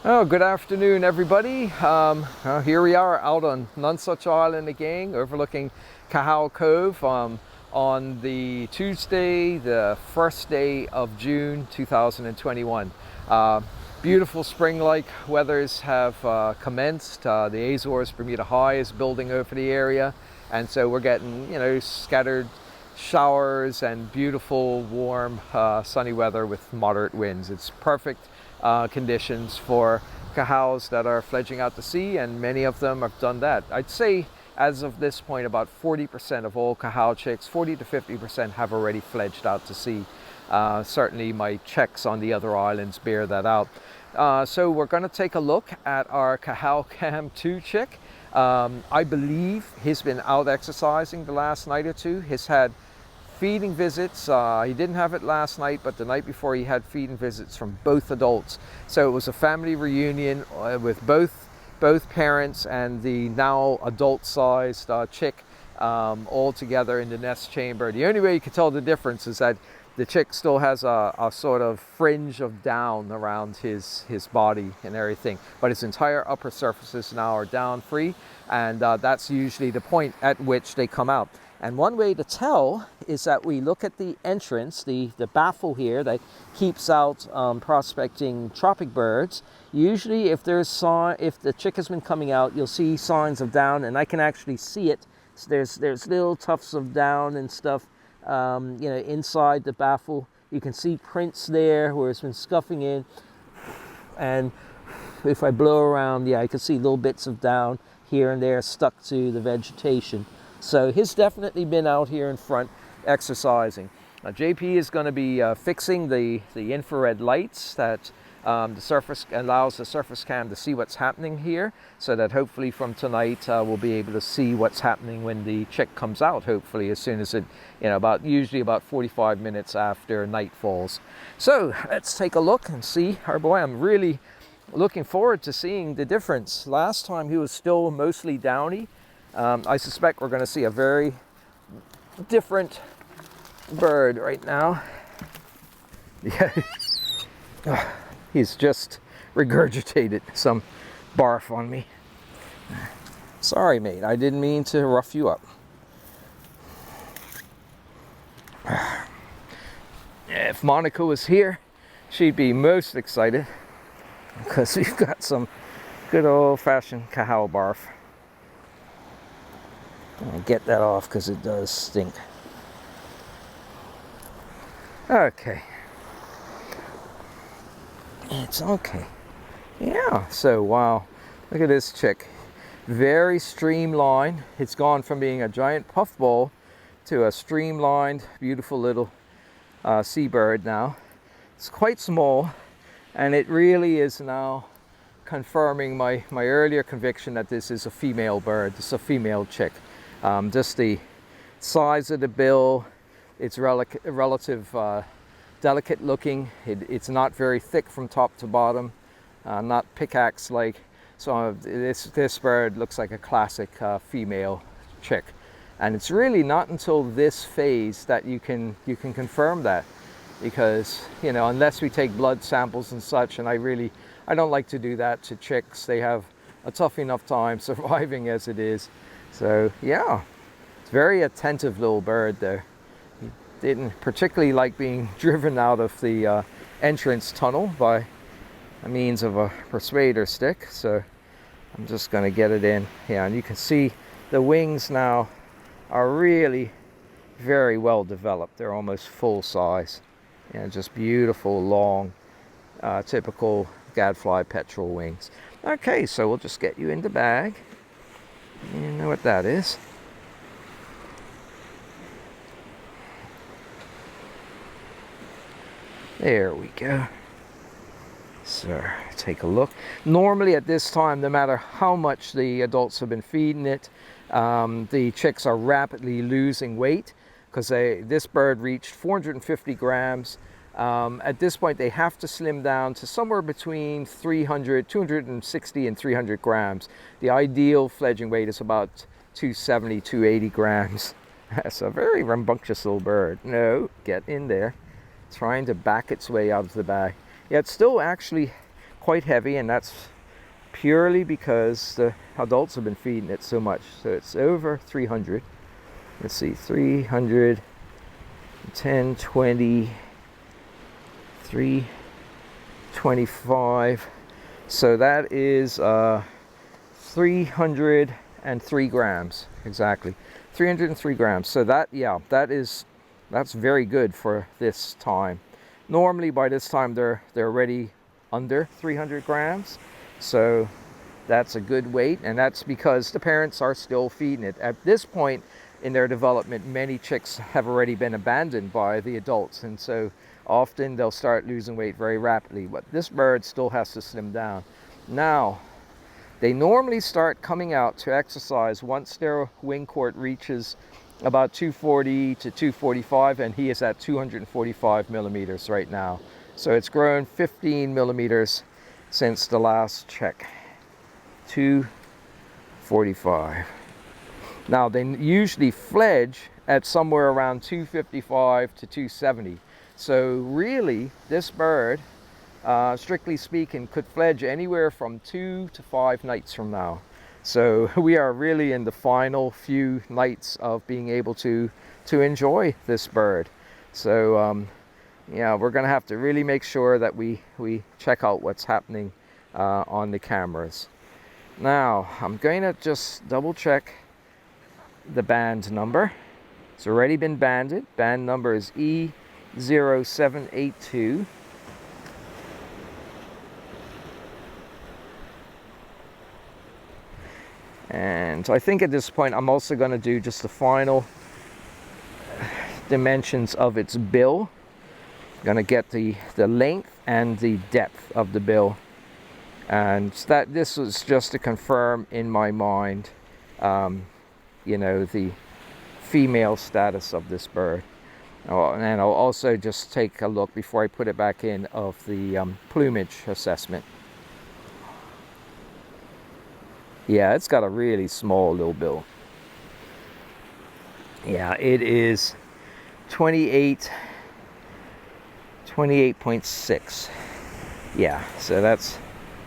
Oh, good afternoon, everybody. Here we are out on Nonsuch Island again, overlooking Cahow Cove on the Tuesday, the first day of June 2021. Beautiful spring-like weathers have commenced. The Azores Bermuda High is building over the area, and so we're getting, scattered showers and beautiful, warm, sunny weather with moderate winds. It's perfect conditions for cahows that are fledging out to sea, and many of them have done that. I'd say as of this point about 40% of all cahow chicks, 40 to 50% have already fledged out to sea. Certainly my checks on the other islands bear that out. So we're going to take a look at our CahowCam 2 chick. I believe he's been out exercising the last night or two. He's had feeding visits. He didn't have it last night, but the night before he had feeding visits from both adults. So it was a family reunion with both parents and the now adult-sized chick all together in the nest chamber. The only way you can tell the difference is that the chick still has a sort of fringe of down around his body and everything, but his entire upper surfaces now are down free, and that's usually the point at which they come out. And one way to tell is that we look at the entrance, the baffle here that keeps out prospecting tropic birds. Usually if the chick has been coming out, you'll see signs of down, and I can actually see it. So there's little tufts of down and stuff inside the baffle. You can see prints there where it's been scuffing in, and if I blow around, I can see little bits of down here and there stuck to the vegetation. So he's definitely been out here in front exercising. JP is going to be fixing the infrared lights that allows the surface cam to see what's happening here, so that hopefully from tonight we'll be able to see what's happening when the chick comes out, hopefully as soon as it, usually about 45 minutes after night falls. So let's take a look and see our boy. I'm really looking forward to seeing the difference. Last time he was still mostly downy. I suspect we're going to see a very different bird right now. Yeah, he's just regurgitated some barf on me. Sorry, mate, I didn't mean to rough you up. If Monica was here, she'd be most excited because we've got some good old-fashioned Cahow barf. I'll get that off because it does stink. Okay. It's okay. Yeah, so wow. Look at this chick. Very streamlined. It's gone from being a giant puffball to a streamlined, beautiful little seabird now. It's quite small, and it really is now confirming my earlier conviction that this is a female bird. This is a female chick. Just the size of the bill, it's relative delicate looking. It's not very thick from top to bottom, not pickaxe-like. So this bird looks like a classic female chick. And it's really not until this phase that you can confirm that, because unless we take blood samples and such, and I don't like to do that to chicks. They have a tough enough time surviving as it is. So yeah, it's a very attentive little bird there. He didn't particularly like being driven out of the entrance tunnel by means of a persuader stick. So I'm just going to get it in. Yeah, and you can see the wings now are really very well developed. They're almost full size. Just beautiful, long, typical gadfly petrel wings. Okay, so we'll just get you in the bag. You know what that is. There we go. So take a look. Normally at this time, no matter how much the adults have been feeding it, the chicks are rapidly losing weight, because this bird reached 450 grams. At this point, they have to slim down to somewhere between 260 and 300 grams. The ideal fledging weight is about 270, 280 grams. That's a very rambunctious little bird. No, get in there. Trying to back its way out of the bag. Yeah, it's still actually quite heavy, and that's purely because the adults have been feeding it so much. So it's over 300. Let's see, 300, 10, 20, 325. So that is 303 grams, exactly. 303 grams. So that, yeah, that's very good for this time. Normally by this time they're already under 300 grams. So that's a good weight, and that's because the parents are still feeding it. At this point in their development, many chicks have already been abandoned by the adults, and so often they'll start losing weight very rapidly. But this bird still has to slim down. Now, they normally start coming out to exercise once their wing court reaches about 240 to 245, and he is at 245 millimeters right now. So it's grown 15 millimeters since the last check. 245. Now they usually fledge at somewhere around 255 to 270. So really, this bird, strictly speaking, could fledge anywhere from 2 to 5 nights from now. So we are really in the final few nights of being able to enjoy this bird. So yeah, we're going to have to really make sure that we check out what's happening on the cameras. Now I'm going to just double check the band number. It's already been banded. Band number is E0782. And I think at this point I'm also going to do just the final dimensions of its bill. I'm going to get the length and the depth of the bill, and that this was just to confirm in my mind you know, the female status of this bird. And I'll also just take a look before I put it back in of the plumage assessment. Yeah, it's got a really small little bill. Yeah, it is 28.6. Yeah, so that's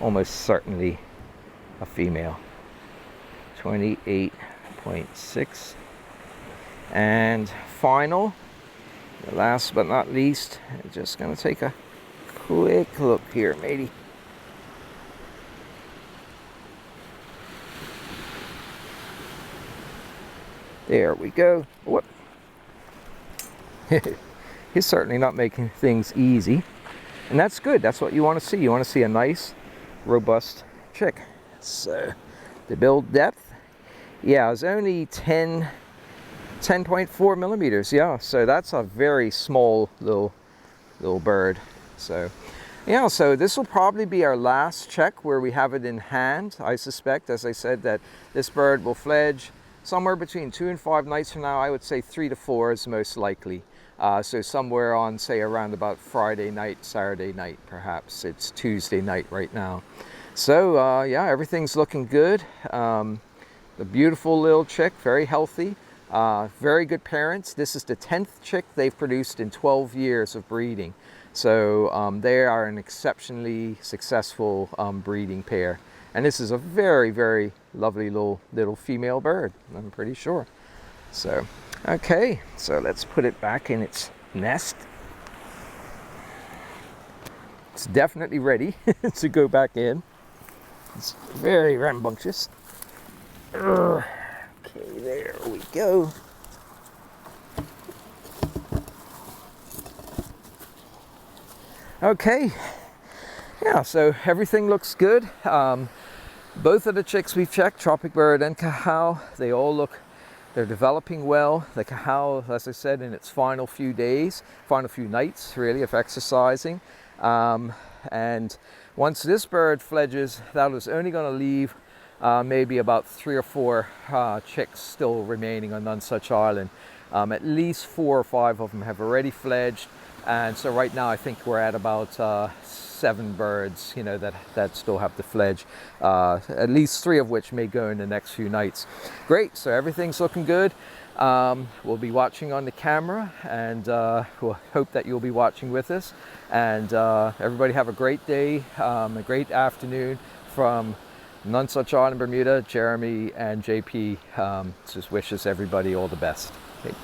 almost certainly a female. 28.6. And final, last but not least, I'm just going to take a quick look here, matey. There we go. Whoop. He's certainly not making things easy, and that's good. That's what you want to see. You want to see a nice, robust chick. So the build depth, yeah, it's only 10.4 millimeters. Yeah, so that's a very small little bird. So yeah, so this will probably be our last check where we have it in hand. I suspect, as I said, that this bird will fledge somewhere between 2 and 5 nights from now. I would say 3 to 4 is most likely. So somewhere on, say, around about Friday night, Saturday night, perhaps. It's Tuesday night right now. So yeah, everything's looking good. The beautiful little chick, very healthy, very good parents. This is the 10th chick they've produced in 12 years of breeding. So they are an exceptionally successful breeding pair. And this is a very, very lovely little female bird, I'm pretty sure. So, okay, so let's put it back in its nest. It's definitely ready to go back in. It's very rambunctious. Okay, there we go. Okay, yeah, so everything looks good. Both of the chicks we've checked, Tropic Bird and Cahow, they're developing well. The Cahow, as I said, in its final few nights really of exercising. And once this bird fledges, that was only going to leave maybe about 3 or 4 chicks still remaining on Nonsuch Island. At least 4 or 5 of them have already fledged. And so right now I think we're at about 7 birds, you know, that still have to fledge, at least 3 of which may go in the next few nights. Great, so everything's looking good. We'll be watching on the camera, and we'll hope that you'll be watching with us. And everybody have a great day, a great afternoon from Nonsuch Island, Bermuda. Jeremy and JP just wishes everybody all the best. Okay.